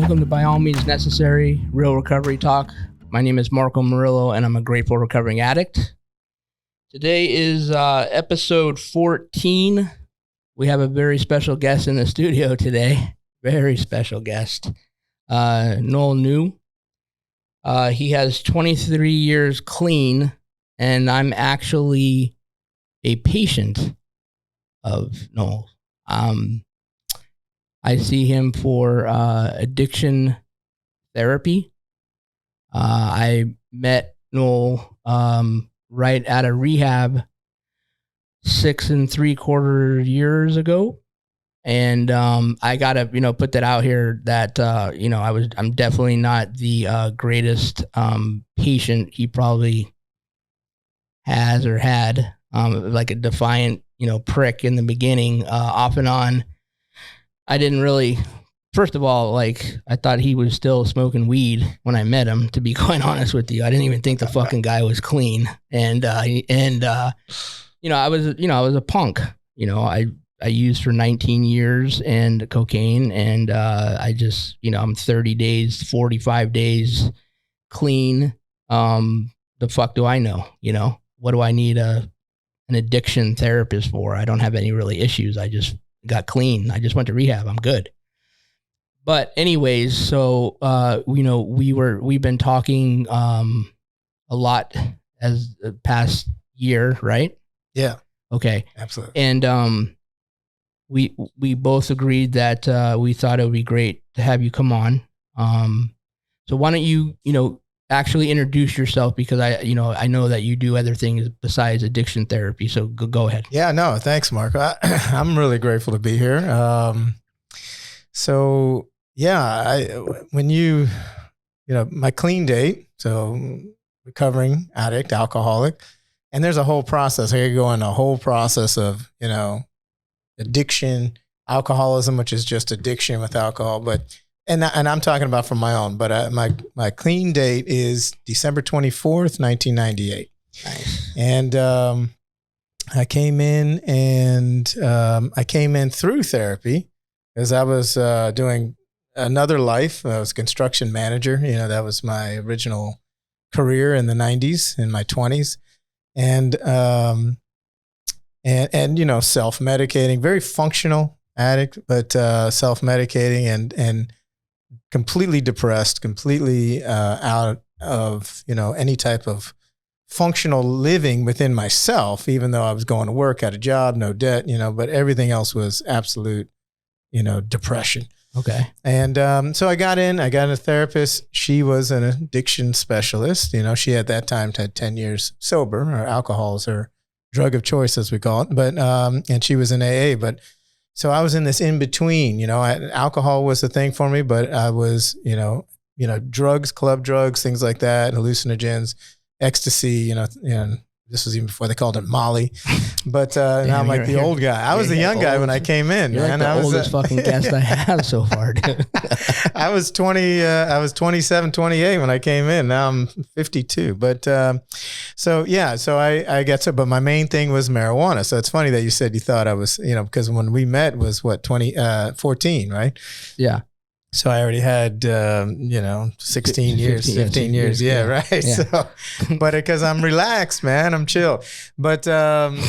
Welcome to By All Means Necessary, Real Recovery Talk. My name is Marco Murillo, and I'm a grateful recovering addict. Today is episode 14. We have a very special guest in the studio today. Very special guest. Noel New. He has 23 years clean, and I'm actually a patient of Noel. I see him for addiction therapy. I met Noel right out of rehab 6 3/4 years ago. And I gotta, put that out here that I'm definitely not the greatest patient he probably has or had. Like a defiant, prick in the beginning, off and on. I didn't really, first of all, I thought he was still smoking weed when I met him, to be quite honest with you. I didn't even think the fucking guy was clean. And I was a punk. I used for 19 years and cocaine, and I just, I'm 30 days, 45 days clean. The fuck do I know? What do I need an addiction therapist for? I don't have any really issues. I just got clean. I just went to rehab. I'm good. But anyways, so we've been talking a lot as the past year, right? Yeah. Okay. Absolutely. And we both agreed that we thought it would be great to have you come on. So why don't you actually introduce yourself, because I know that you do other things besides addiction therapy. So go ahead. Yeah, no, thanks, Mark. I'm really grateful to be here. So yeah, when my clean date, so recovering addict, alcoholic, and there's a whole process. I could go in a whole process of, addiction, alcoholism, which is just addiction with alcohol, and I'm talking about from my own, but my clean date is December 24th, 1998. Nice. And I came in through therapy because I was doing another life. I was a construction manager. That was my original career in the 90s, in my 20s. And self-medicating, very functional addict, but self-medicating and completely depressed, completely out of, any type of functional living within myself, even though I was going to work, had a job, no debt, but everything else was absolute, depression. Okay. And so I got a therapist. She was an addiction specialist. She at that time had 10 years sober, or alcohol is her drug of choice, as we call it. But, and she was in AA, but so I was in this in between, alcohol was the thing for me, but I was, drugs, club drugs, things like that, hallucinogens, ecstasy, and this was even before they called it Molly. But now I'm like the old guy. I was the young guy when I came in. You're man. like the I was oldest fucking guest I have so far, dude. I was 27, 28 when I came in. Now I'm 52. But so I get so, but my main thing was marijuana. So it's funny that you said you thought I was, because when we met was 14, right? Yeah. So I already had, 16 years, 15 years. Yeah, right. Yeah. So, but because I'm relaxed, man, I'm chill. But that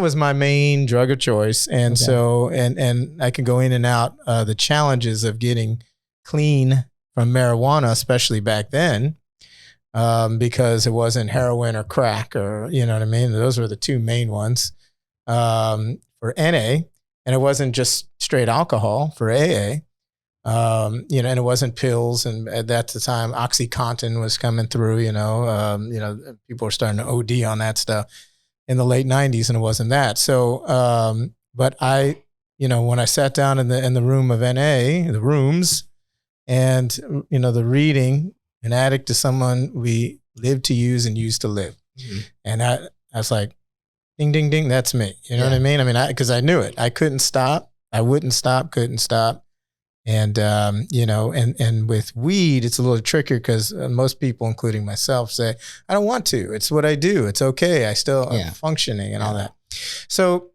was my main drug of choice. And Okay. so, and I can go in and out the challenges of getting clean from marijuana, especially back then, because it wasn't heroin or crack or, you know what I mean? Those were the two main ones for NA. And it wasn't just straight alcohol for AA, and it wasn't pills. And at that time, OxyContin was coming through, people were starting to OD on that stuff in the late 90s, and it wasn't that. So, but I, when I sat down in the room of NA, the rooms, and, the reading, an addict is someone we live to use and use to live. Mm-hmm. And I was like, ding, ding, ding. That's me. You know what I mean? Because I knew it. I couldn't stop. I wouldn't stop, couldn't stop. And, and with weed, it's a little trickier because most people, including myself, say, I don't want to. It's what I do. It's okay. I still am functioning and all that. So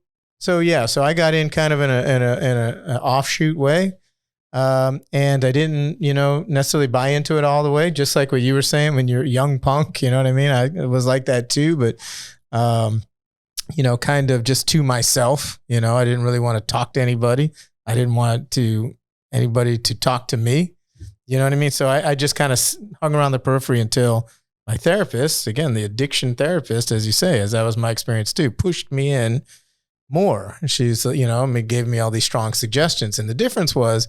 I got in kind of in a offshoot way. And I didn't, necessarily buy into it all the way, just like what you were saying when you're a young punk, you know what I mean? I was like that too, but, kind of just to myself, I didn't really want to talk to anybody. I didn't want anybody to talk to me. You know what I mean? So I just kind of hung around the periphery until my therapist, again, the addiction therapist, as you say, as that was my experience too, pushed me in more. She's, gave me all these strong suggestions. And the difference was,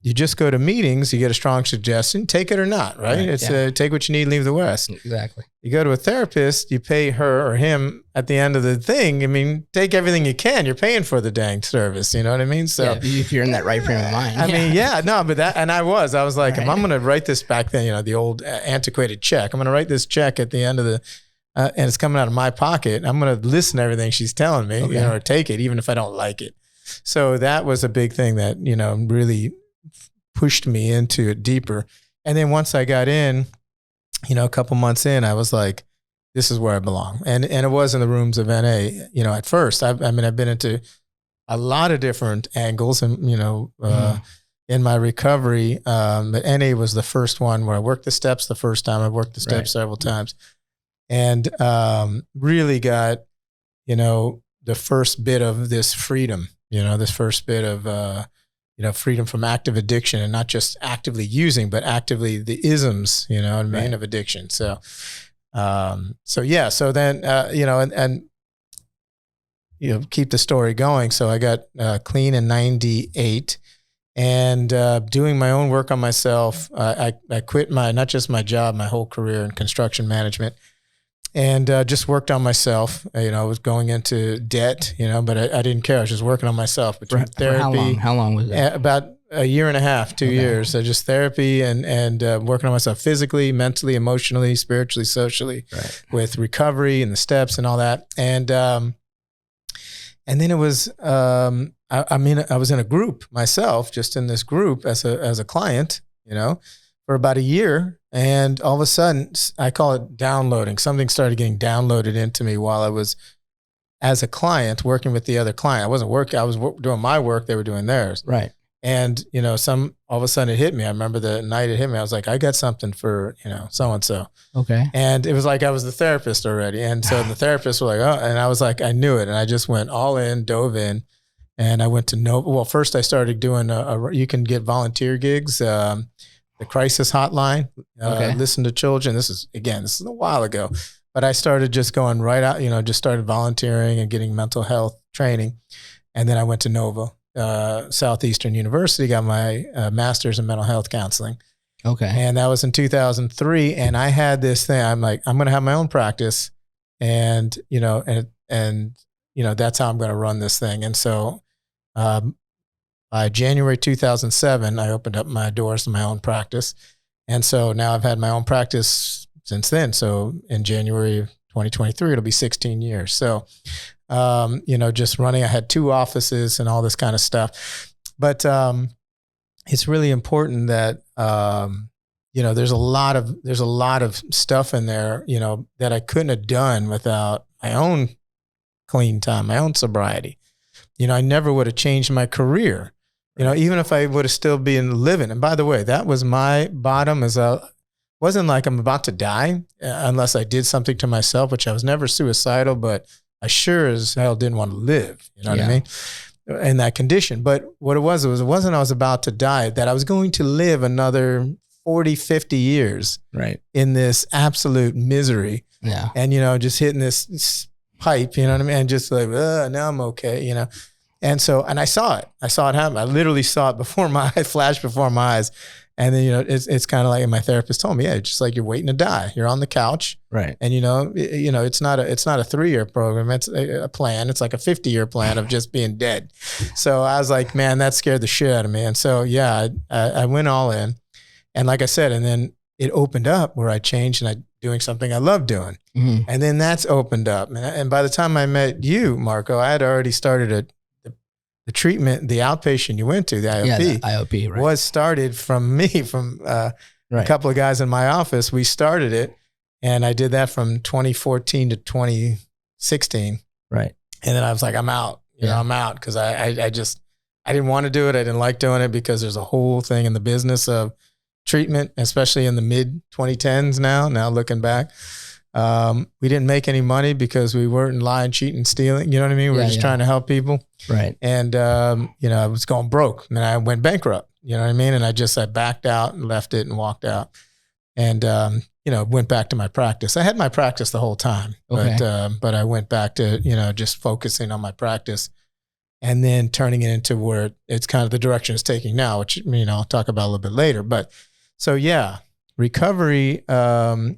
you just go to meetings, you get a strong suggestion, take it or not, right? It's take what you need, leave the rest. Exactly. You go to a therapist, you pay her or him at the end of the thing. I mean, take everything you can. You're paying for the dang service. You know what I mean? So if you're in that right frame of mind. I was like, right. If I'm going to write this back then, the old antiquated check, I'm going to write this check at the end of the, and it's coming out of my pocket. I'm going to listen to everything she's telling me, or take it, even if I don't like it. So that was a big thing that, really pushed me into it deeper. And then once I got in, a couple months in, I was like, this is where I belong. And it was in the rooms of NA, at first. I've been into a lot of different angles and, in my recovery. But NA was the first one where I worked the steps the first time. I worked the steps several times and really got, the first bit of this freedom, this first bit of, freedom from active addiction and not just actively using, but actively the isms, of addiction. So, so then, and keep the story going. So I got clean in 98 and doing my own work on myself. I quit not just my job, my whole career in construction management. And just worked on myself. I was going into debt, but I didn't care. I was just working on myself. Between therapy, how long was it? About a year and a half, 2 years. So just therapy and working on myself physically, mentally, emotionally, spiritually, socially, with recovery and the steps and all that. And then it was, I was in a group myself, just in this group as a client, for about a year. And all of a sudden, I call it downloading. Something started getting downloaded into me while I was, as a client, working with the other client. I wasn't working. I was doing my work. They were doing theirs. Right. And, all of a sudden it hit me. I remember the night it hit me. I was like, I got something for, so-and-so. Okay. And it was like I was the therapist already. And so the therapists were like, oh, and I was like, I knew it. And I just went all in, dove in. And I went to Well, first I started doing you can get volunteer gigs. The crisis hotline, listen to children. This is a while ago, but I started just going right out, just started volunteering and getting mental health training. And then I went to Nova, Southeastern University, got my master's in mental health counseling. Okay. And that was in 2003. And I had this thing, I'm like, I'm going to have my own practice and, that's how I'm going to run this thing. And so, by January 2007, I opened up my doors to my own practice. And so now I've had my own practice since then. So in January of 2023, it'll be 16 years. So, just running, I had 2 offices and all this kind of stuff. But it's really important that, there's a lot of stuff in there, that I couldn't have done without my own clean time, my own sobriety. I never would have changed my career. Even if I would have still been living. And by the way, that was my bottom. Wasn't like I'm about to die unless I did something to myself, which I was never suicidal, but I sure as hell didn't want to live. You know what I mean? In that condition. But what it wasn't I was about to die, that I was going to live another 40, 50 years in this absolute misery. Yeah. And, just hitting this pipe, you know what I mean? And just like, now I'm okay, And so, and I saw it happen. I literally saw it flashed before my eyes. And then, it's kind of like my therapist told me, yeah, just like you're waiting to die. You're on the couch. Right. And, it's not a 3-year program. It's a plan. It's like a 50-year plan of just being dead. So I was like, man, that scared the shit out of me. And so, yeah, I went all in. And like I said, and then it opened up where I changed and doing something I love doing. Mm-hmm. And then that's opened up. And by the time I met you, Marco, I had already started the treatment, the outpatient you went to, the IOP, the IOP was started from me, from a couple of guys in my office. We started it, and I did that from 2014 to 2016. Right. And then I was like, I'm out. I'm out because I just I didn't want to do it. I didn't like doing it because there's a whole thing in the business of treatment, especially in the mid 2010s now looking back. We didn't make any money because we weren't lying, cheating, stealing. You know what I mean? We were just trying to help people. Right. And, I was going broke and I went bankrupt, you know what I mean? And I backed out and left it and walked out and, went back to my practice. I had my practice the whole time, but I went back to, just focusing on my practice and then turning it into where it's kind of the direction it's taking now, which, I'll talk about a little bit later. But so, yeah, recovery, the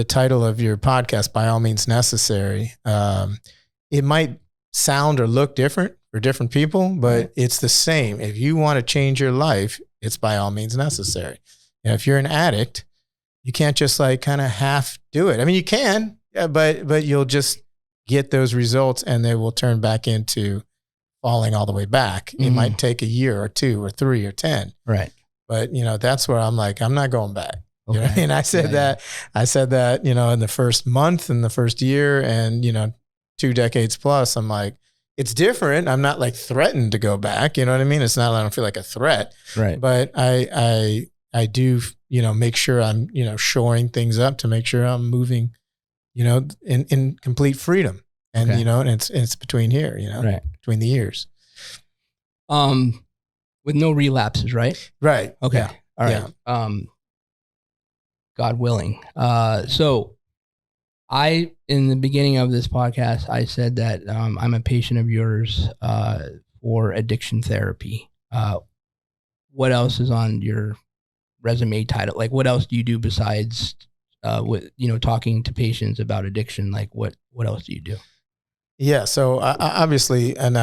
title of your podcast, By All Means Necessary, it might sound or look different for different people, but it's the same. If you want to change your life, it's by all means necessary. If you're an addict, you can't just kind of half do it. I mean, you can, but you'll just get those results and they will turn back into falling all the way back. Mm-hmm. It might take a year or 2 or 3 or 10. Right. But, that's where I'm like, I'm not going back. Okay. You know what I mean? I said that, in the first month and the first year and, 2 decades plus, I'm like, it's different. I'm not threatened to go back. You know what I mean? It's not, I don't feel like a threat. Right. But I do, make sure I'm, shoring things up to make sure I'm moving, in complete freedom. And, and it's between here, right. Between the years. With no relapses, right? Right. Okay. Yeah. All right. Yeah. God willing. So in the beginning of this podcast, I said that I'm a patient of yours for addiction therapy. What else is on your resume title? What else do you do besides with talking to patients about addiction? What else do you do? Yeah, so obviously, and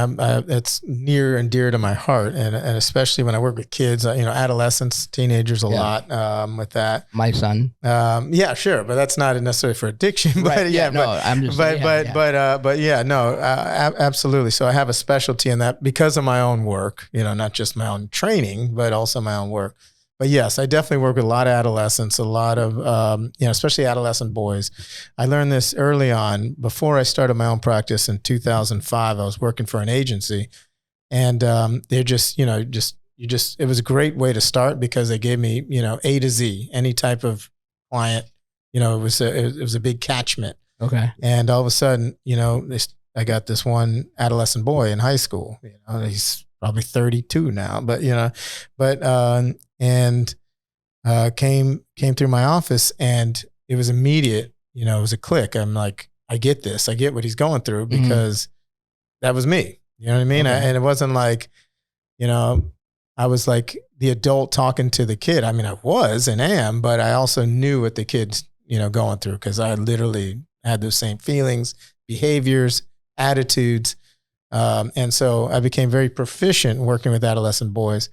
it's near and dear to my heart, and especially when I work with kids, adolescents, teenagers, a lot with that. My son. Yeah, sure, but that's not necessarily for addiction. But right. Absolutely. So I have a specialty in that because of my own work, not just my own training, but also my own work. But yes, I definitely work with a lot of adolescents, a lot of, especially adolescent boys. I learned this early on. Before I started my own practice in 2005, I was working for an agency and they're it was a great way to start because they gave me, A to Z, any type of client, it was a big catchment. Okay. And all of a sudden, I got this one adolescent boy in high school, he's probably 32 now, came through my office and it was immediate, it was a click. I'm like, I get this. I get what he's going through because that was me. You know what I mean? Okay. And it wasn't like, I was like the adult talking to the kid. I mean, I was and am, but I also knew what the kid's, going through because I literally had those same feelings, behaviors, attitudes. And so I became very proficient working with adolescent boys.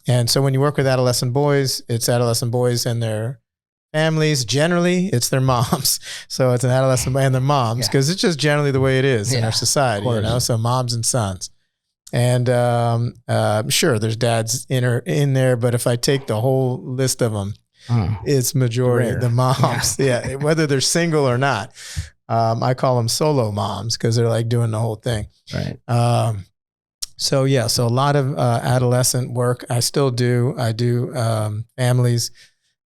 And so when you work with adolescent boys, it's adolescent boys and their families. Generally, it's their moms. So it's an adolescent boy and their moms because it's just generally the way it is in our society, so moms and sons. And sure, there's dads in there, but if I take the whole list of them, it's majority the moms. Yeah, whether they're single or not. I call them solo moms because they're doing the whole thing. Right. So a lot of adolescent work I still do. I do families.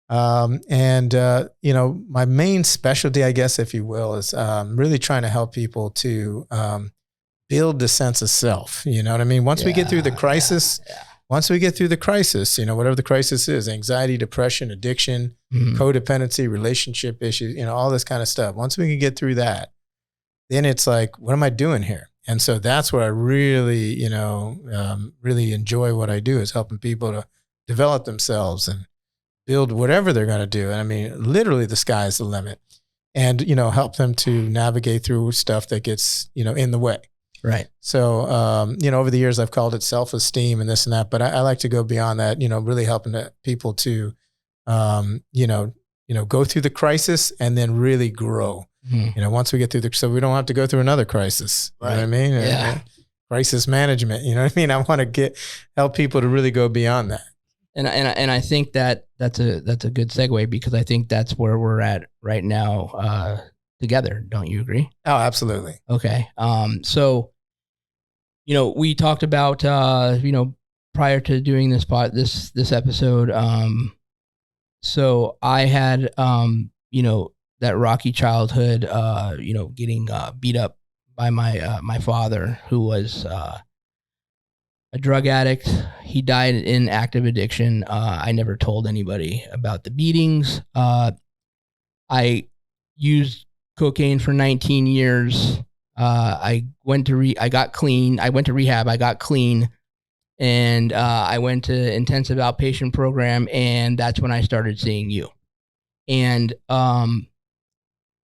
My main specialty, I guess, if you will, is really trying to help people to build the sense of self. You know what I mean? Once we get through the crisis, whatever the crisis is, anxiety, depression, addiction, codependency, relationship issues, all this kind of stuff. Once we can get through that, then it's like, what am I doing here? And so that's where I really, really enjoy what I do is helping people to develop themselves and build whatever they're going to do. And I mean, literally the sky's the limit and, help them to navigate through stuff that gets, in the way. Right. So, over the years I've called it self-esteem and this and that, but I like to go beyond that, really helping people to, go through the crisis and then really grow. Once we get through so we don't have to go through another crisis. Right. You know what I mean? Yeah. Crisis management. You know what I mean? I want to help people to really go beyond that. And I think that's a good segue because I think that's where we're at right now together. Don't you agree? Oh, absolutely. Okay. So we talked about, prior to doing this episode, so I had, that rocky childhood, getting beat up by my father, who was a drug addict. He died in active addiction. I never told anybody about the beatings. I used cocaine for 19 years. I got clean. I went to rehab. I got clean, and I went to intensive outpatient program, and that's when I started seeing you. And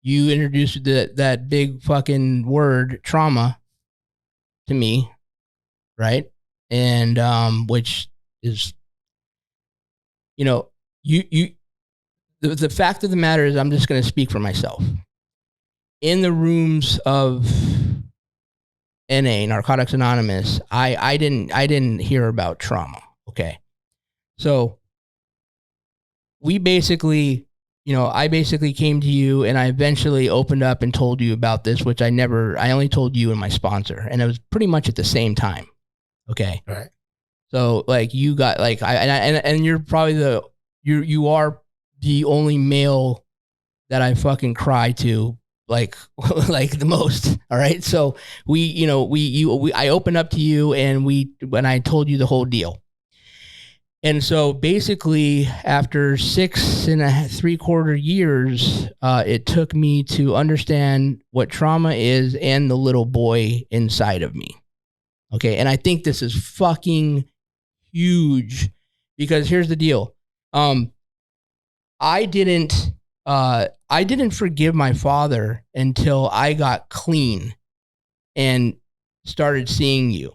you introduced that big fucking word trauma to me, right? And which is, you the fact of the matter is, I'm just going to speak for myself. In the rooms of NA, Narcotics Anonymous, I didn't hear about trauma. Okay, so we basically, I basically came to you, and I eventually opened up and told you about this, which I only told you and my sponsor, and it was pretty much at the same time. Okay, right. So like you got like and you're probably you are the only male that I fucking cry to, like like the most. All right. So I opened up to you, and when I told you the whole deal. And so basically after 6.75 years, it took me to understand what trauma is and the little boy inside of me. Okay. And I think this is fucking huge, because here's the deal. I didn't forgive my father until I got clean and started seeing you.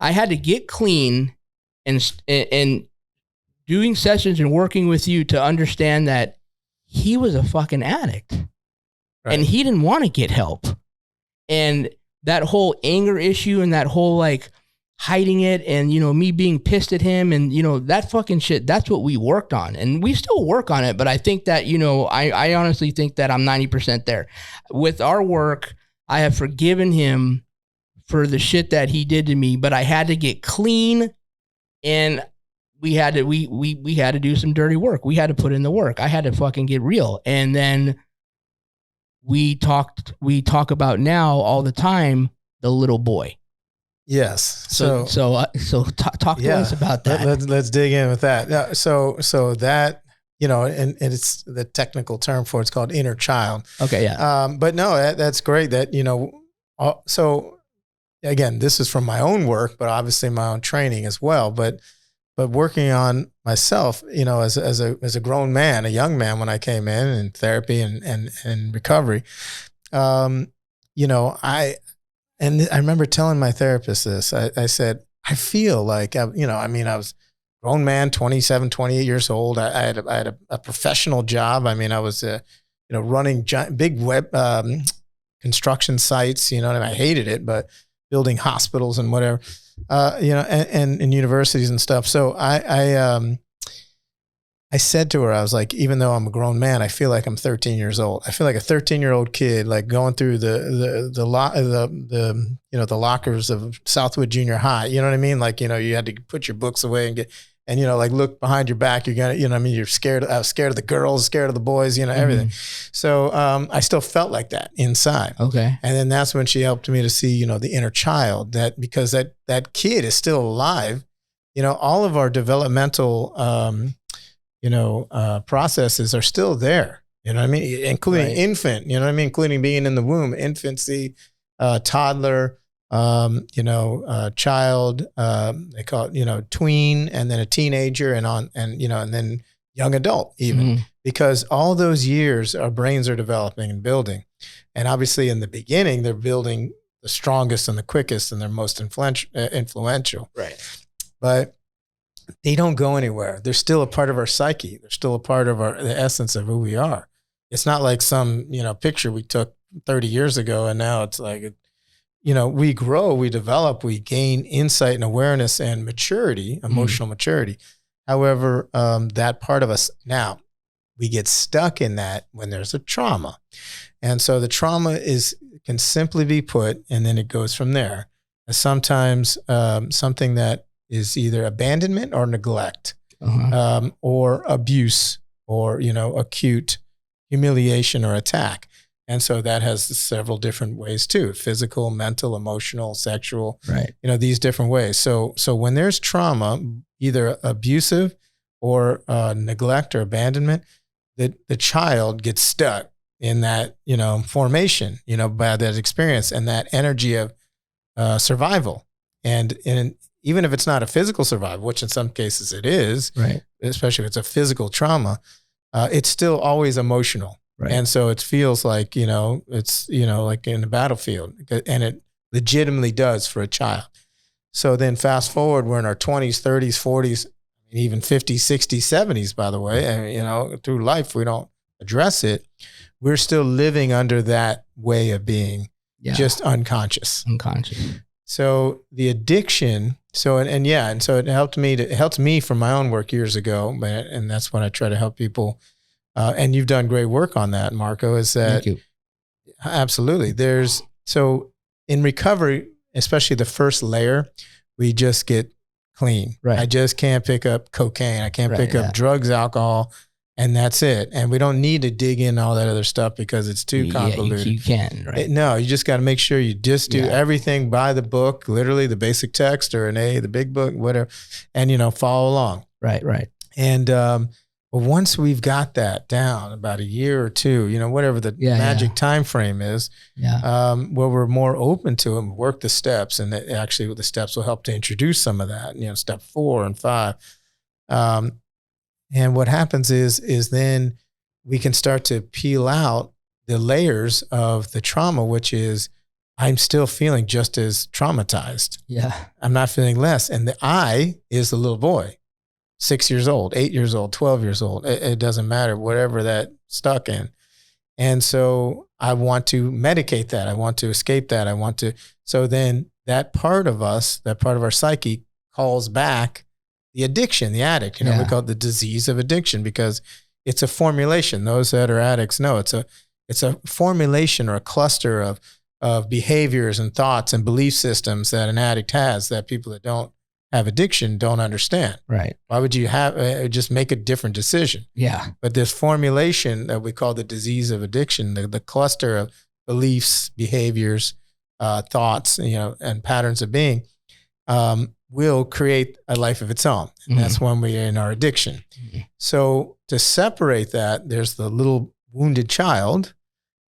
I had to get clean and doing sessions and working with you to understand that he was a fucking addict, right, and he didn't want to get help. And that whole anger issue and that whole like hiding it, and me being pissed at him, and that fucking shit, that's what we worked on, and we still work on it. But I think that I honestly think that I'm 90% there with our work. I have forgiven him for the shit that he did to me, but I had to get clean, and we had to do some dirty work. We had to put in the work. I had to fucking get real. And then we talk about now all the time, the little boy. Yes. So talk to us about that. Let's dig in with that. Yeah, so that, and it's the technical term for it's called inner child. Okay. Yeah. But no, that's great that, so again, this is from my own work, but obviously my own training as well. But working on myself, as a grown man, a young man, when I came in therapy and recovery, I remember telling my therapist this. I said, I feel like, I was a grown man, 27, 28 years old. I had a professional job. I mean, I was, running big web construction sites, and I hated it, but building hospitals and whatever, and universities and stuff. So I said to her, I was like, even though I'm a grown man, I feel like I'm 13 years old. I feel like a 13-year-old kid, like going through the lockers of Southwood Junior High. You know what I mean? Like, you had to put your books away and like look behind your back. You're gonna, you're scared. I was scared of the girls, scared of the boys, everything. So I still felt like that inside. Okay. And then that's when she helped me to see, the inner child, because that kid is still alive. All of our developmental processes are still there, you know what I mean? Including right. Infant, you know what I mean? Including being in the womb, infancy, toddler, child, they call it, tween, and then a teenager and then young adult even, because all those years our brains are developing and building. And obviously in the beginning, they're building the strongest and the quickest and they're most influential. Right. But they don't go anywhere. They're still a part of our psyche. They're still a part of the essence of who we are. It's not like some, picture we took 30 years ago and now it's like, we grow, we develop, we gain insight and awareness and maturity, emotional maturity. However, that part of us now, we get stuck in that when there's a trauma. And so the trauma can simply be put, and then it goes from there. sometimes something that is either abandonment or neglect, or abuse, or, acute humiliation or attack. And so that has several different ways too: physical, mental, emotional, sexual, right? These different ways. So when there's trauma, either abusive or neglect or abandonment, the child gets stuck in that, formation, by that experience and that energy of survival. And even if it's not a physical survival, which in some cases it is, right, especially if it's a physical trauma, it's still always emotional. Right. And so it feels like, it's, like in the battlefield, and it legitimately does for a child. So then fast forward, we're in our 20s, 30s, 40s, and even 50s, 60s, 70s, by the way, and, through life, we don't address it. We're still living under that way of being, just unconscious. So the addiction, so it helped me from my own work years ago, and that's what I try to help people. And you've done great work on that, Marco, is that— Thank you. Absolutely. So in recovery, especially the first layer, we just get clean. Right. I just can't pick up cocaine. I can't pick up drugs, alcohol, and that's it. And we don't need to dig in all that other stuff because it's too convoluted. You can't, right? No, you just got to make sure you just do everything by the book, literally the basic text, or the big book, whatever, and, follow along. Right. And, but once we've got that down, about a year or two, whatever the magic time frame is, where we're more open to it, work the steps, and actually the steps will help to introduce some of that, step 4 and 5. And what happens is then we can start to peel out the layers of the trauma, which is, I'm still feeling just as traumatized. Yeah. I'm not feeling less. And the I is the little boy. 6 years old, 8 years old, 12 years old. It doesn't matter, whatever that stuck in. And so I want to medicate that. I want to escape that. So then that part of us, that part of our psyche, calls back the addiction, the addict. We call it the disease of addiction because it's a formulation. Those that are addicts know it's a formulation or a cluster of behaviors and thoughts and belief systems that an addict has that people that don't have addiction don't understand. Right. Why would you have just make a different decision? Yeah. But this formulation that we call the disease of addiction, the cluster of beliefs, behaviors, thoughts, and patterns of being, will create a life of its own. And that's when we're in our addiction. So to separate that, there's the little wounded child,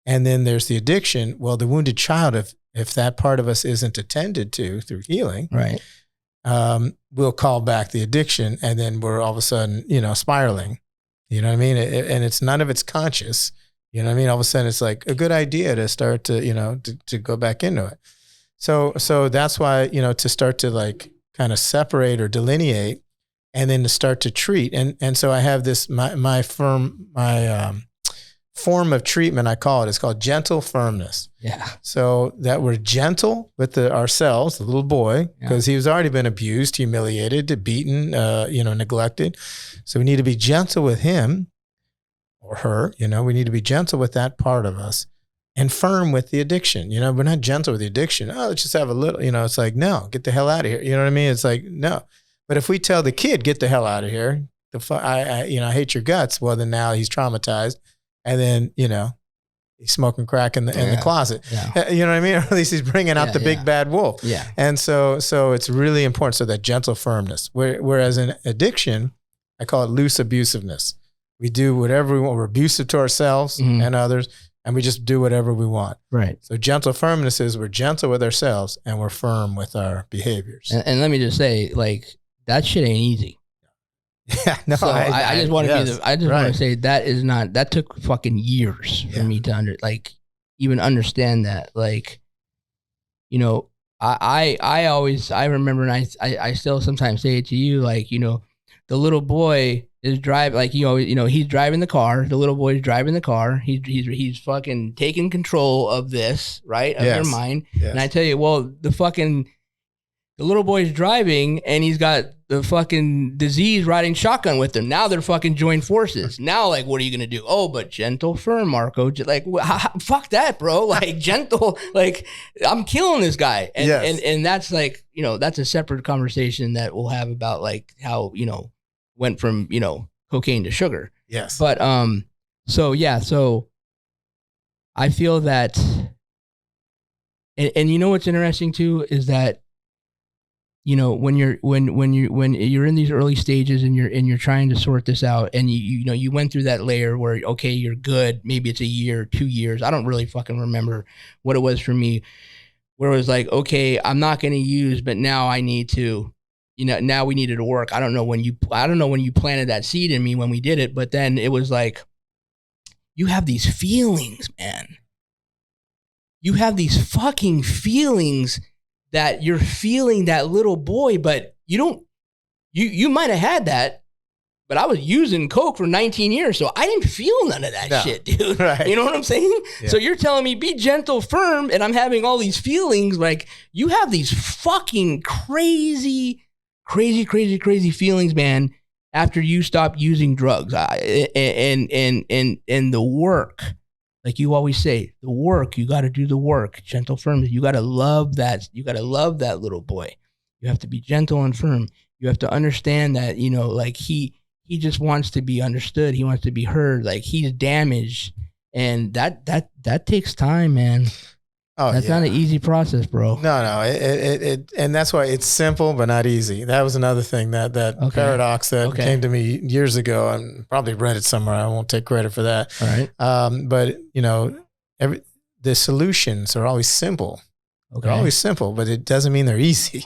and then there's the addiction. Well, the wounded child, if that part of us isn't attended to through healing, right, we'll call back the addiction, and then we're all of a sudden, spiraling. You know what I mean? And it's none of it's conscious. You know what I mean? All of a sudden, it's like a good idea to start to, to go back into it. So that's why, to start to like kind of separate or delineate, and then to start to treat. And so I have this, my form of treatment, I call it. It's called gentle firmness. Yeah. So that we're gentle with ourselves, the little boy, because he was already been abused, humiliated, beaten, neglected. So we need to be gentle with him or her. We need to be gentle with that part of us, and firm with the addiction. We're not gentle with the addiction. Oh, let's just have a little. It's like, no, get the hell out of here. You know what I mean? It's like, no. But if we tell the kid, get the hell out of here, I hate your guts. Well, then now he's traumatized. And then, he's smoking crack in the closet. Yeah. You know what I mean? Or at least he's bringing out the big bad wolf. Yeah. And so it's really important. So that gentle firmness. Whereas in addiction, I call it loose abusiveness. We do whatever we want. We're abusive to ourselves and others, and we just do whatever we want. Right. So gentle firmness is we're gentle with ourselves and we're firm with our behaviors. And let me just say, like, that shit ain't easy. Yeah, no. So I just want to want to say that took fucking years for me to even understand that. Like, I remember, and I still sometimes say it to you, like, the little boy is driving, like, he's driving the car. The little boy's driving the car. He's fucking taking control of this, right? Of your mind. Yes. And I tell you, well, the little boy's driving, and he's got the fucking disease riding shotgun with them. Now they're fucking joined forces. Now, like, what are you going to do? Oh, but gentle, firm, Marco. Like, fuck that, bro. Like, gentle, like, I'm killing this guy. And, and that's like, you know, that's a separate conversation that we'll have about like how, you know, went from, you know, cocaine to sugar. Yes. But, so yeah, so I feel that, and you know what's interesting too is that, you know, when you're in these early stages and you're trying to sort this out, and you know you went through that layer where okay, you're good, maybe it's a year, 2 years, I don't really fucking remember what it was for me, where it was like, okay, I'm not going to use, but now I need to, you know, now we needed to work. I don't know when you planted that seed in me when we did it, but then it was like, you have these feelings, man. You have these fucking feelings that you're feeling that little boy, but you don't, you might have had that, but I was using coke for 19 years, so I didn't feel none of that shit, dude. Right. You know what I'm saying? Yeah. So you're telling me be gentle, firm, and I'm having all these feelings. Like, you have these fucking crazy feelings, man, after you stop using drugs. And the work, like you always say, the work, you got to do the work, gentle, firm. You got to love that. You got to love that little boy. You have to be gentle and firm. You have to understand that, you know, like he just wants to be understood. He wants to be heard. Like, he's damaged. And that takes time, man. Oh, that's not an easy process, bro. No, it and that's why it's simple but not easy. That was another thing that paradox that came to me years ago, and probably read it somewhere. I won't take credit for that. All right. But you know, the solutions are always simple. Okay. They're always simple, but it doesn't mean they're easy.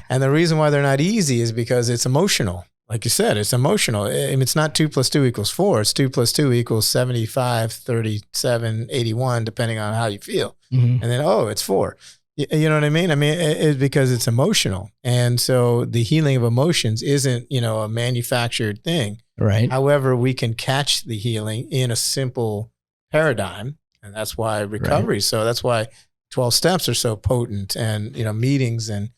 And the reason why they're not easy is because it's emotional. Like you said, it's emotional. It's not 2 + 2 = 4. It's 2 + 2 = 75, 37, 81, depending on how you feel. Mm-hmm. And then, it's 4. You know what I mean? I mean, it's because it's emotional. And so the healing of emotions isn't, you know, a manufactured thing. Right. However, we can catch the healing in a simple paradigm. And that's why recovery. Right. So that's why 12 steps are so potent, and, you know, meetings and,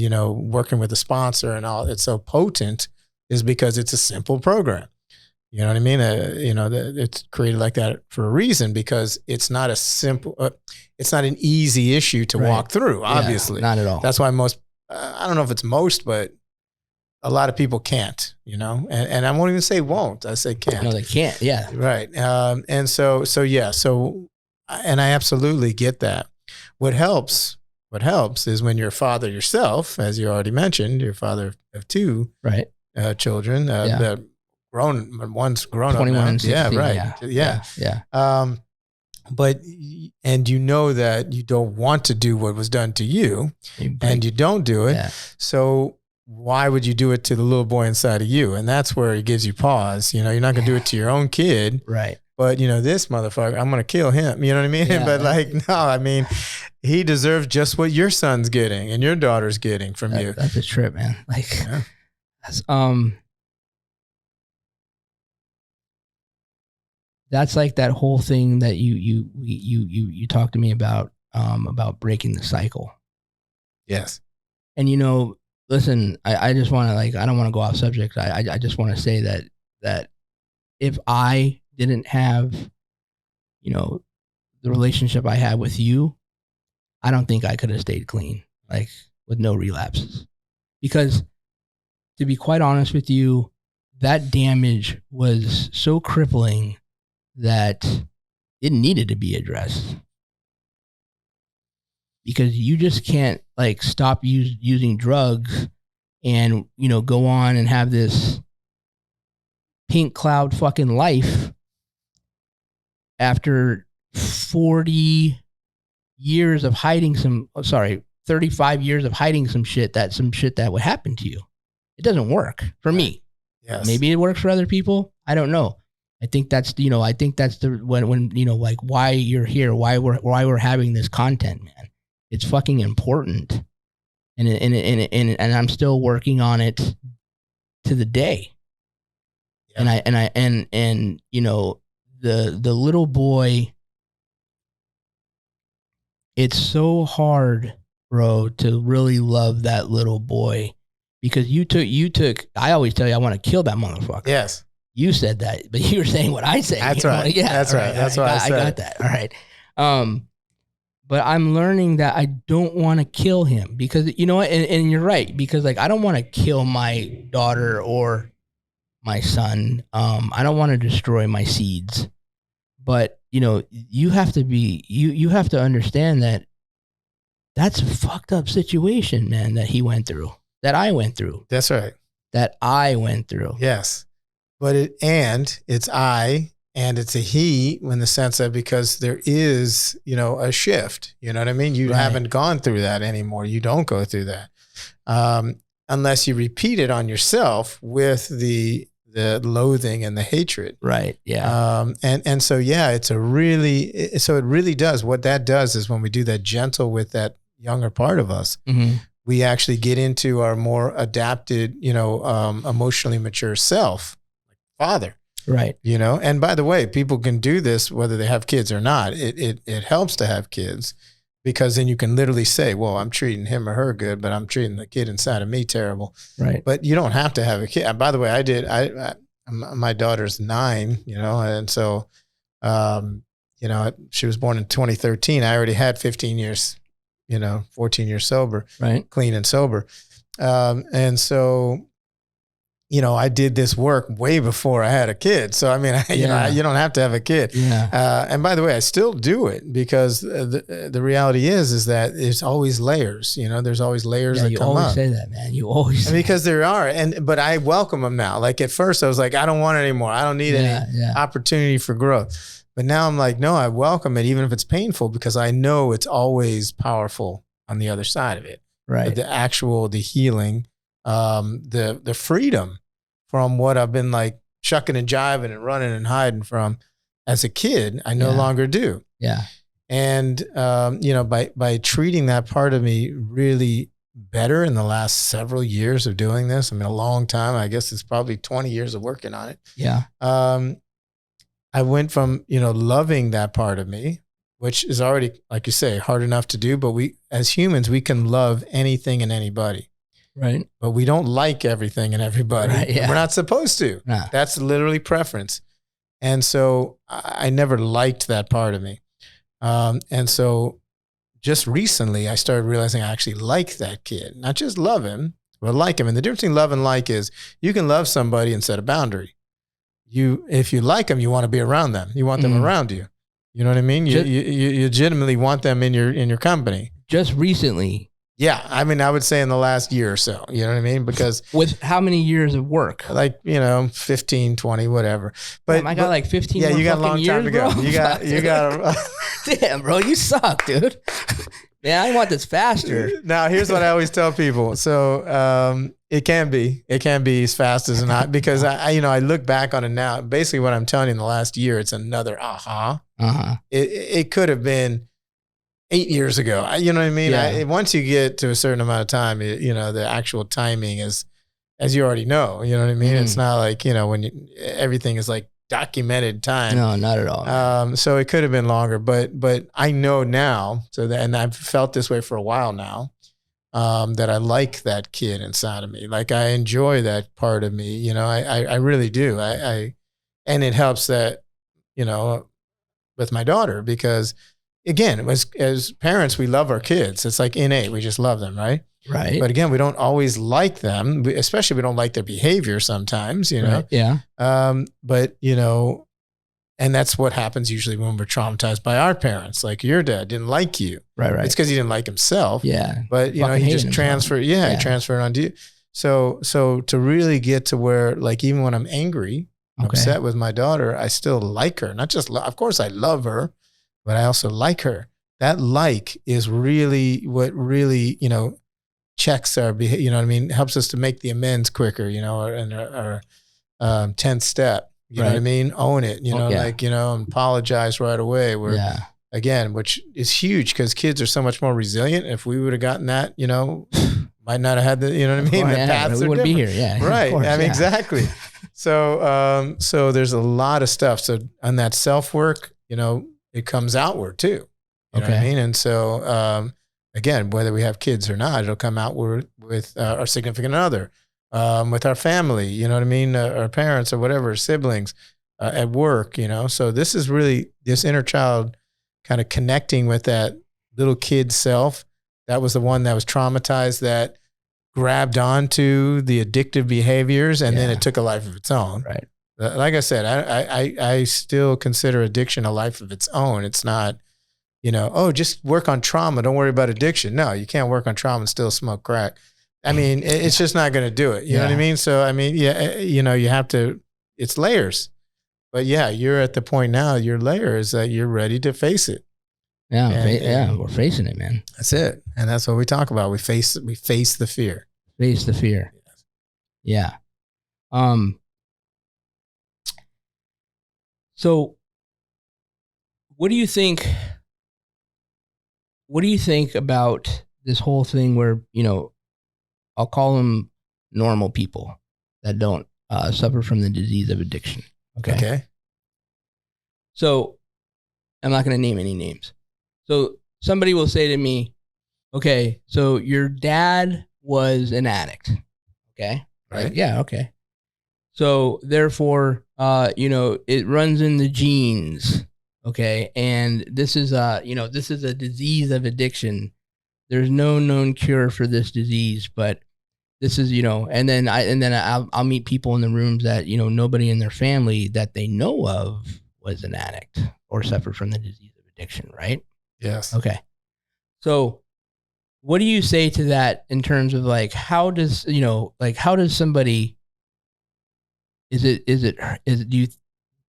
you know, working with a sponsor and all, it's so potent, is because it's a simple program. You know what I mean? You know, it's created like that for a reason, because it's not a simple, it's not an easy issue to walk through, obviously. Not at all. That's why most, I don't know if it's most, but a lot of people can't, you know, and I won't even say won't, I say can't. No, they can't. Yeah. Right. And so, and I absolutely get that. What helps is when you're a father yourself, as you already mentioned, you're a father of 2 children, that one's grown 21 up now. And 16, yeah, right. Yeah. But, and you know that you don't want to do what was done to you, and you don't do it. Yeah. So why would you do it to the little boy inside of you? And that's where it gives you pause. You know, you're not going to do it to your own kid. Right. But, you know, this motherfucker, I'm going to kill him. You know what I mean? Yeah, but like, no, I mean, he deserves just what your son's getting and your daughter's getting from you. That's a trip, man. Like, that's like that whole thing that you talked to me about breaking the cycle. Yes. And, you know, listen, I just want to, like, I don't want to go off subject. I just want to say that if I didn't have, you know, the relationship I had with you, I don't think I could have stayed clean, like, with no relapses. Because to be quite honest with you, that damage was so crippling that it needed to be addressed. Because you just can't, like, stop using drugs and, you know, go on and have this pink cloud fucking life after 40 years of hiding 35 years of hiding some shit that would happen to you. It doesn't work for me. Yes. Maybe it works for other people. I don't know. I think that's the when you know, like, why you're here, why we're having this content, man. It's fucking important. And I'm still working on it to the day. Yeah. And you know, the little boy, it's so hard, bro, to really love that little boy because you took, I always tell you, I want to kill that motherfucker. Yes. You said that, but you were saying what I say. That's right. Yeah. That's right. That's why I got that. All right. But I'm learning that I don't want to kill him because, you know what? And you're right, because like, I don't want to kill my daughter or my son. I don't want to destroy my seeds, but you know, you have to understand that that's a fucked up situation, man, that he went through, that I went through. That's right. That I went through. Yes. But it's I, and it's a he, in the sense that because there is, you know, a shift, you know what I mean? You haven't gone through that anymore. You don't go through that. Unless you repeat it on yourself with the loathing and the hatred. Right. Yeah. And so, yeah, it really does. What that does is when we do that gentle with that younger part of us, we actually get into our more adapted, you know, emotionally mature self, like father. Right. You know, and by the way, people can do this whether they have kids or not. It helps to have kids, because then you can literally say, well, I'm treating him or her good, but I'm treating the kid inside of me terrible. Right. But you don't have to have a kid. By the way, my daughter's 9, you know, and so, you know, she was born in 2013. I already had 15 years, you know, 14 years sober, right, clean and sober. And so, you know, I did this work way before I had a kid. So, I mean, you know, you don't have to have a kid. Yeah. And by the way, I still do it, because the reality is that there's always layers, you know, there's always layers that come up. You always say that, man. You always say because there are. But I welcome them now. Like at first I was like, I don't want it anymore. I don't need any opportunity for growth. But now I'm like, no, I welcome it, even if it's painful, because I know it's always powerful on the other side of it. Right. The healing, the freedom from what I've been like shucking and jiving and running and hiding from as a kid, I no longer do. Yeah. And, you know, by treating that part of me really better in the last several years of doing this, I mean, a long time, I guess it's probably 20 years of working on it. Yeah. I went from, you know, loving that part of me, which is already, like you say, hard enough to do, but we, as humans, we can love anything and anybody. Right. But we don't like everything and everybody. Right, yeah. We're not supposed to. Nah. That's literally preference. And so I never liked that part of me. And so just recently I started realizing I actually like that kid, not just love him, but like him. And the difference between love and like is you can love somebody and set a boundary. If you like them, you want to be around them. You want them around you. You know what I mean? You legitimately want them in your company. Just recently. Yeah. I mean, I would say in the last year or so, you know what I mean? Because with how many years of work? Like, you know, 15, 20, whatever. But I got like 15 yeah, more you got a long years, time to go. Bro. You got Damn, bro, you suck, dude. Man, I want this faster. Now, here's what I always tell people. So, it can be as fast as not, because I look back on it now. Basically what I'm telling you in the last year, it's another aha. It could have been 8 years ago. You know what I mean? Yeah. Once you get to a certain amount of time, you know, the actual timing is, as you already know, you know what I mean? It's not like, you know, when everything is like documented time. No, not at all. So it could have been longer, but I know now, and I've felt this way for a while now, that I like that kid inside of me. Like I enjoy that part of me, you know, I really do. And it helps that, you know, with my daughter, because again, as parents, we love our kids. It's like innate. We just love them. Right. Right. But again, we don't always like them, especially we don't like their behavior sometimes, you know? Right. Yeah. But you know, and that's what happens usually when we're traumatized by our parents. Like your dad didn't like you. Right. It's because he didn't like himself. Yeah. But you know, he just transferred. Yeah, he transferred onto you. So to really get to where, like, even when I'm angry, upset with my daughter, I still like her. Not just of course I love her, but I also like her. That like is really what really, you know, checks our behavior. You know what I mean? Helps us to make the amends quicker. You know, or 10th step. You know what I mean? Own it, you know, like, you know, and apologize right away. Again, which is huge because kids are so much more resilient. If we would have gotten that, you know, might not have had the, you know what I mean? The paths we are wouldn't different. be here. Yeah. Right. Course, I mean, exactly. So there's a lot of stuff. So on that self-work, you know, it comes outward too. You know what I mean? And so, again, whether we have kids or not, it'll come out with our significant other, with our family, you know what I mean? Our parents or whatever, siblings, at work, you know? So this is really this inner child kind of connecting with that little kid self. That was the one that was traumatized, that grabbed onto the addictive behaviors, and then it took a life of its own. Right. Like I said, I still consider addiction a life of its own. It's not, you know, oh, just work on trauma, don't worry about addiction. No, you can't work on trauma and still smoke crack. I mean, it's just not going to do it. You know what I mean? So, I mean, you know, you have to, it's layers. But yeah, you're at the point now, your layer is that you're ready to face it. Yeah, and we're facing it, man. That's it. And that's what we talk about. We face the fear. Face the fear. Yeah. So what do you think about this whole thing where, you know, I'll call them normal people that don't suffer from the disease of addiction. Okay. So I'm not going to name any names. So somebody will say to me, okay, so your dad was an addict. Okay. Right. Like, yeah. Okay. So therefore, you know, it runs in the genes. Okay. And this is this is a disease of addiction. There's no known cure for this disease, but this is, you know, and then I'll meet people in the rooms that, you know, nobody in their family that they know of was an addict or suffered from the disease of addiction. Right. Yes. Okay. So what do you say to that in terms of like, how does somebody, do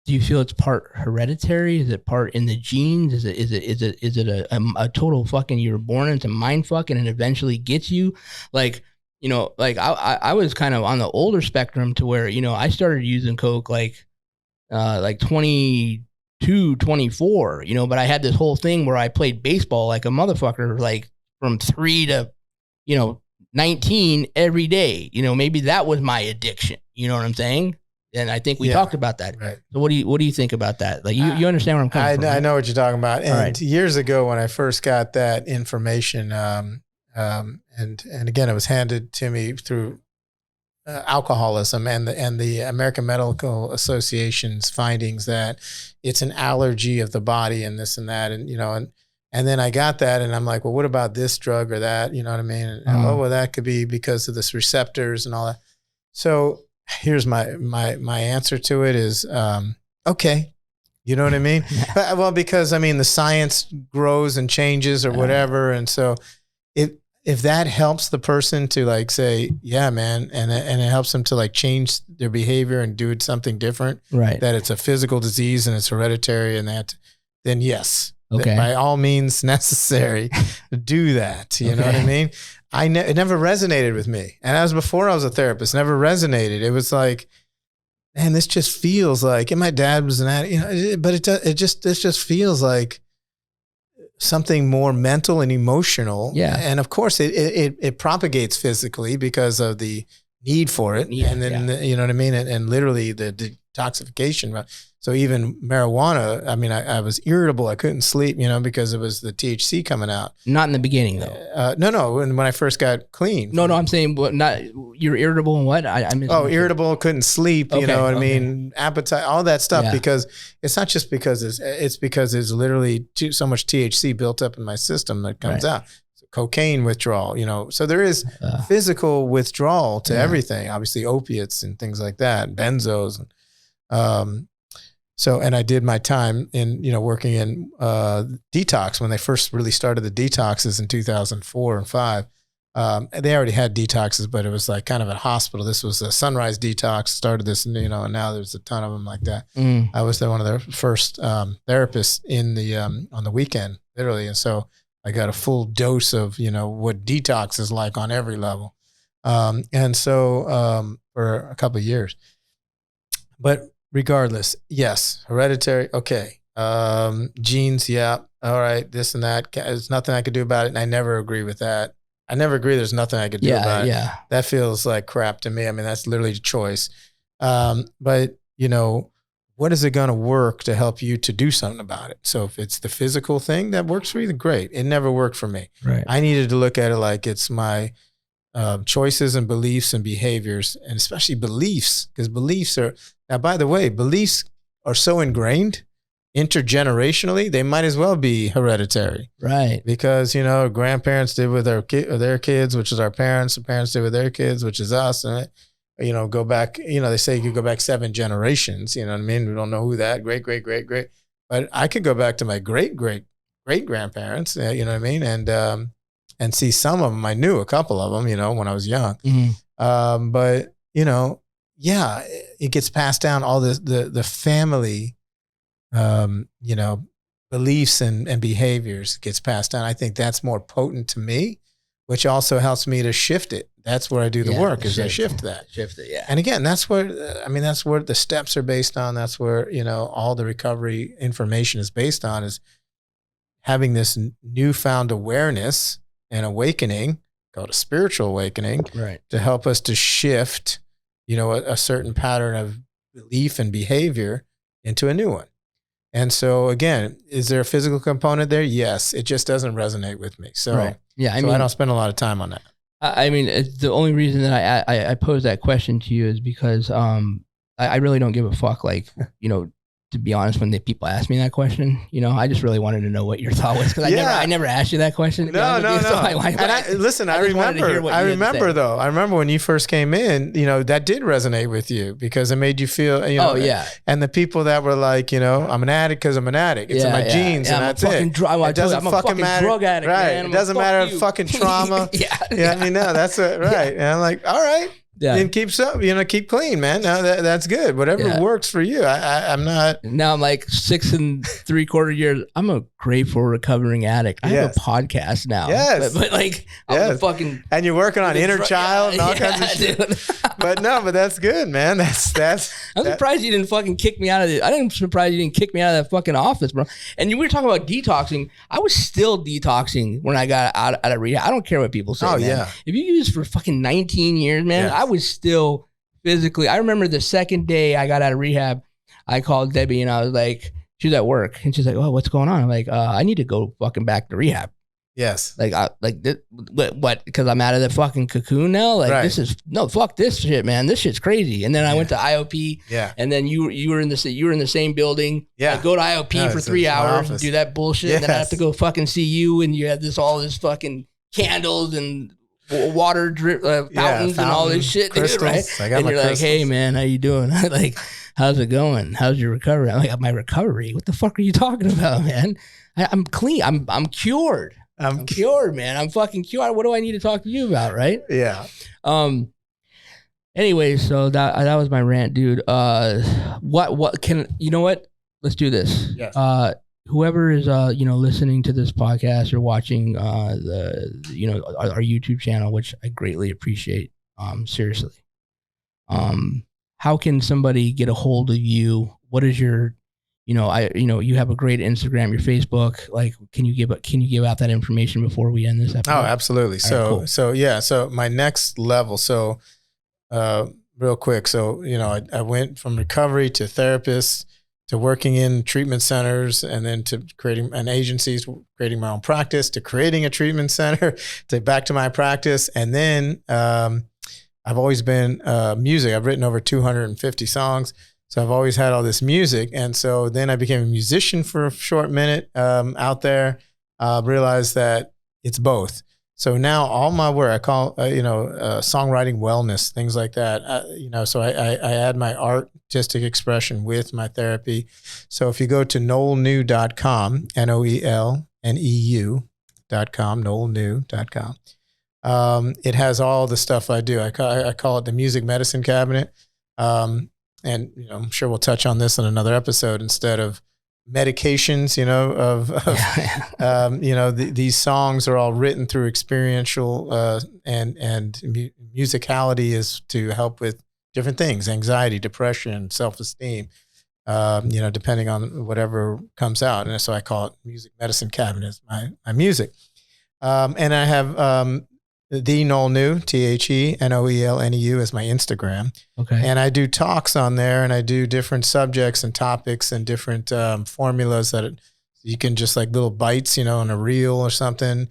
you feel it's part hereditary? Is it part in the genes? Is it a total fucking, you were born into mind fucking and eventually gets you? Like, you know, like I was kind of on the older spectrum to where, you know, I started using coke like 22, 24, you know, but I had this whole thing where I played baseball like a motherfucker, like from 3 to, you know, 19 every day. You know, maybe that was my addiction. You know what I'm saying? And I think we talked about that. Right. So what do you think about that? Like you understand where I'm coming from? I know what you're talking about. And right. Years ago when I first got that information, and again, it was handed to me through alcoholism and the American Medical Association's findings that it's an allergy of the body and this and that, and you know, and then I got that, and I'm like, well, what about this drug or that? You know what I mean? And, oh, well, that could be because of this receptors and all that. So here's my answer to it is okay. You know what I mean? Well, because I mean the science grows and changes or whatever, and so if that helps the person to like say, yeah, man, and it helps them to like change their behavior and do something different, right? That it's a physical disease and it's hereditary and that, then yes, by all means necessary, do that. You know what I mean? It never resonated with me, and that was before I was a therapist. Never resonated. It was like, man, this just feels like, and my dad was an addict, you know, but this just feels like something more mental and emotional. Yeah. And of course it propagates physically because of the need for it. Yeah, and then, you know what I mean? And literally the detoxification. So even marijuana, I mean, I was irritable. I couldn't sleep, you know, because it was the THC coming out. Not in the beginning though. No. When I first got clean. No, I'm saying you're irritable and what? I missed. Oh, irritable, couldn't sleep, you know what I mean? Appetite, all that stuff, because it's not just because it's because there's literally so much THC built up in my system that comes out. So cocaine withdrawal, you know, so there is physical withdrawal to everything, obviously opiates and things like that, benzos. So, and I did my time in, you know, working in detox when they first really started the detoxes in 2004 and 5. They already had detoxes, but it was like kind of a hospital. This was a Sunrise Detox, started this, you know, and now there's a ton of them like that. I was one of their first therapists in the on the weekend, literally. And so I got a full dose of, you know, what detox is like on every level. And so for a couple of years. But regardless, yes, hereditary, okay. Genes, yeah, all right, this and that. There's nothing I could do about it, and I never agree with that. I never agree there's nothing I could do about it. Yeah. That feels like crap to me. I mean, that's literally a choice. But, you know, what is it going to work to help you to do something about it? So if it's the physical thing that works for you, then great. It never worked for me. Right. I needed to look at it like it's my choices and beliefs and behaviors, and especially beliefs, because beliefs are, now, by the way, beliefs are so ingrained intergenerationally, they might as well be hereditary. Right. Because, grandparents did with their kids, which is our parents. The parents did with their kids, which is us. And go back, they say you could go back 7 generations, you know what I mean? We don't know who that, great. But I could go back to my great grandparents, you know what I mean? And see some of them. I knew a couple of them, when I was young. Mm-hmm. But, it gets passed down, all the family, beliefs and behaviors gets passed down. I think that's more potent to me, which also helps me to shift it. That's where I do the work, is I shift that. Shift it, yeah. And again, that's where the steps are based on. That's where, all the recovery information is based on, is having this newfound awareness and awakening, called a spiritual awakening, right, to help us to shift, a certain pattern of belief and behavior into a new one. And so again, is there a physical component there? Yes. It just doesn't resonate with me. So, right. Yeah, I don't spend a lot of time on that. I mean, the only reason that I posed that question to you is because I really don't give a fuck. Like, to be honest, when the people ask me that question, I just really wanted to know what your thought was, because I never asked you that question. No. So I remember when you first came in, that did resonate with you, because it made you feel, and the people that were like, I'm an addict because I'm an addict. It's in my genes, and that's it. It doesn't fucking matter. Drug addict, right? Man. It doesn't matter fucking trauma. No, that's it. Right. And I'm like, all right. Yeah. And keep keep clean, man. No, that's good. Whatever works for you. I'm not. Now I'm like 6 3/4 years. I'm a grateful recovering addict. I have a podcast now. Yes. But like, I'm a fucking. And you're working on inner child and all kinds of shit. But that's good, man. That's. I'm surprised you didn't fucking kick me out of I'm surprised you didn't kick me out of that fucking office, bro. And we were talking about detoxing. I was still detoxing when I got out of rehab. I don't care what people say. Oh, man. Yeah. If you use for fucking 19 years, man, I was still physically. I remember the second day I got out of rehab, I called Debbie and I was like, she was at work and she's like, "Oh, what's going on?" I'm like, I need to go fucking back to rehab. Yes. What? Because I'm out of the fucking cocoon now. Like, fuck this shit, man. This shit's crazy. And then I went to IOP. Yeah. And then you were in the same building. Yeah. I go to IOP for 3 hours, do that bullshit. Yes. And then I have to go fucking see you, and you have all this fucking candles and water drip fountains and all this shit, dude, right? And you're like, "Hey, man, how you doing?" Like, "How's it going? How's your recovery?" I'm like, "My recovery? What the fuck are you talking about, man? I'm clean. I'm cured. I'm cured, man. I'm fucking cured. What do I need to talk to you about, right?" Yeah. Anyway, so that was my rant, dude. What can you know? What? Let's do this. Yes. Whoever is listening to this podcast or watching our YouTube channel, which I greatly appreciate, seriously. How can somebody get a hold of you? What is your you have a great Instagram, your Facebook. Like, can you give out that information before we end this episode? Oh, absolutely. So my next level. So real quick. So, I went from recovery to therapist, to working in treatment centers, and then to creating an agency, creating my own practice, to creating a treatment center, to back to my practice. And then I've always been music. I've written over 250 songs. So I've always had all this music. And so then I became a musician for a short minute out there, realized that it's both. So now all my work, I call, songwriting wellness, things like that. So I add my artistic expression with my therapy. So if you go to noelnew.com, NOELNEU.com, noelnew.com, it has all the stuff I do. I call it the music medicine cabinet. And, I'm sure we'll touch on this in another episode. Instead of medications, these songs are all written through experiential, and musicality is to help with different things: anxiety, depression, self-esteem, depending on whatever comes out. And so I call it music medicine cabinet, my music. And I have The Noel New, TheNoelNeu is my Instagram. Okay. And I do talks on there, and I do different subjects and topics and different formulas that you can just like little bites, in a reel or something,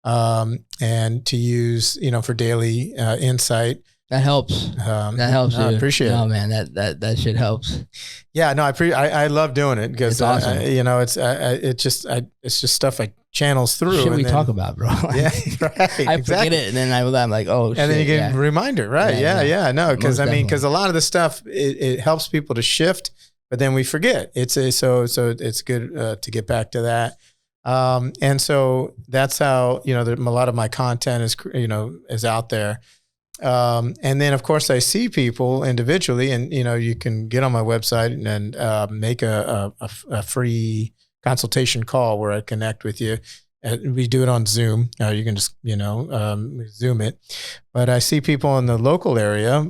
and to use, for daily insight. That helps. That helps. No, I appreciate it. No, man, that shit helps. Yeah, no, I love doing it because awesome. It's just stuff I channels through. Shit we talk about, bro. Yeah, right. I forget it, and then I'm like, oh, and shit, then you get a reminder, right? Yeah. No, because because a lot of the stuff it helps people to shift, but then we forget. So it's good to get back to that. And so that's how a lot of my content is out there. And then of course I see people individually, and you can get on my website and make a free consultation call where I connect with you. We do it on Zoom. You can just Zoom it. But I see people in the local area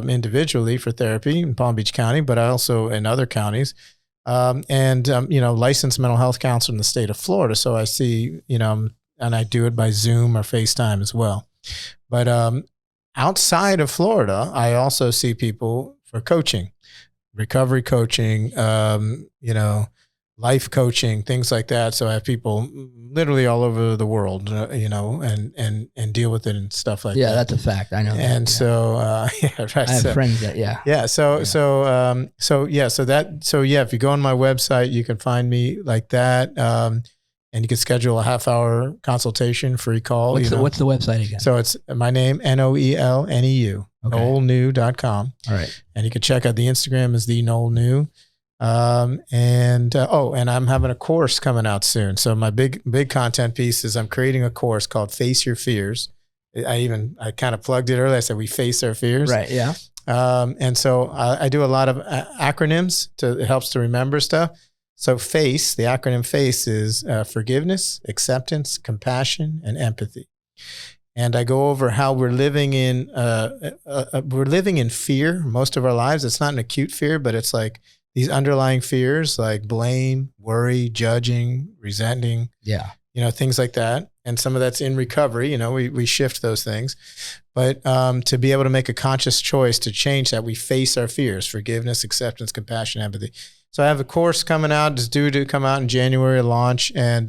individually for therapy in Palm Beach County, but also in other counties. And licensed mental health counselor in the state of Florida. So I see and I do it by Zoom or FaceTime as well. But outside of Florida, I also see people for coaching, recovery coaching, life coaching, things like that. So I have people literally all over the world, and deal with it and stuff like that. Yeah, that's a fact. I know. And that, so, right. I have friends that, yeah. Yeah. So if you go on my website, you can find me like that. And you can schedule a half-hour consultation, free call. What's the website again? So it's my name, Noelneu, noelnew.com. All right. And you can check out the Instagram is the Noel New. And I'm having a course coming out soon. So my big content piece is I'm creating a course called Face Your Fears. I kind of plugged it earlier. I said we face our fears. Right. Yeah. And so I do a lot of acronyms it helps to remember stuff. So FACE, the acronym FACE is forgiveness, acceptance, compassion, and empathy. And I go over how we're living in fear most of our lives. It's not an acute fear, but it's like these underlying fears like blame, worry, judging, resenting, things like that. And some of that's in recovery. We shift those things. But to be able to make a conscious choice to change that, we face our fears, forgiveness, acceptance, compassion, empathy. So I have a course coming out. It's due to come out in January, launch, and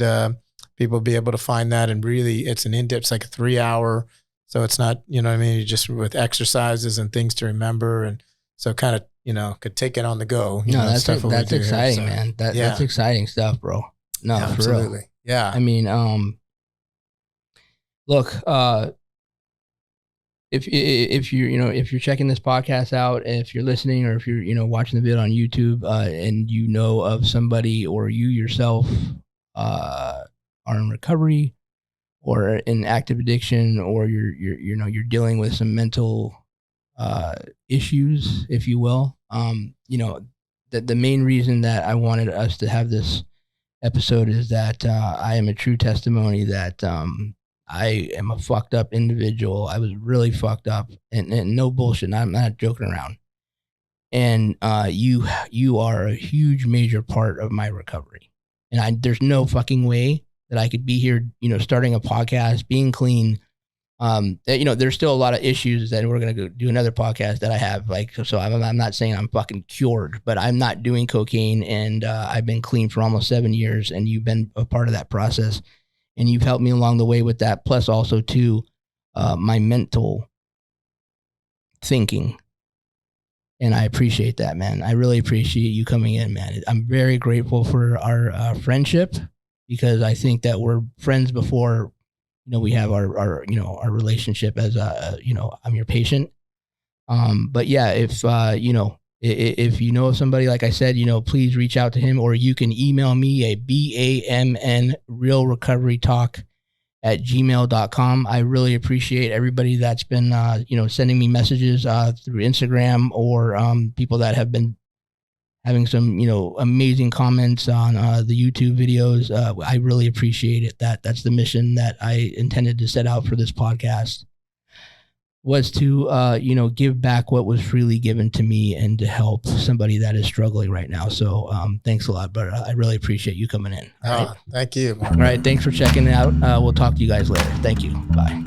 people will be able to find that. And really, it's an in-depth, it's like a 3-hour. So it's not, you just with exercises and things to remember. And so kind of, could take it on the go. That's exciting, man. That's exciting stuff, bro. No, yeah, absolutely. For real. Yeah. I mean, look, if you're checking this podcast out, if you're listening, or if you're watching the video on YouTube, and of somebody, or you yourself are in recovery or in active addiction, or you're dealing with some mental issues, if you will, the main reason that I wanted us to have this episode is that I am a true testimony that I am a fucked up individual. I was really fucked up, and no bullshit. I'm not joking around. And you are a huge major part of my recovery. And there's no fucking way that I could be here, starting a podcast, being clean. There's still a lot of issues that we're going to go do another podcast that I have. So I'm not saying I'm fucking cured, but I'm not doing cocaine, and I've been clean for almost 7 years, and you've been a part of that process. And you've helped me along the way with that. Plus also too, my mental thinking. And I appreciate that, man. I really appreciate you coming in, man. I'm very grateful for our friendship, because I think that we're friends before, we have our relationship as I'm your patient. But yeah, if you know of somebody, like I said, please reach out to him, or you can email me at BAMN realrecoverytalk@gmail.com. I really appreciate everybody that's been, sending me messages through Instagram, or people that have been having some, amazing comments on the YouTube videos. I really appreciate it. That's the mission that I intended to set out for this podcast, was to, give back what was freely given to me, and to help somebody that is struggling right now. So thanks a lot, brother. I really appreciate you coming in. Right? Thank you, Mark. All right. Thanks for checking it out. We'll talk to you guys later. Thank you. Bye.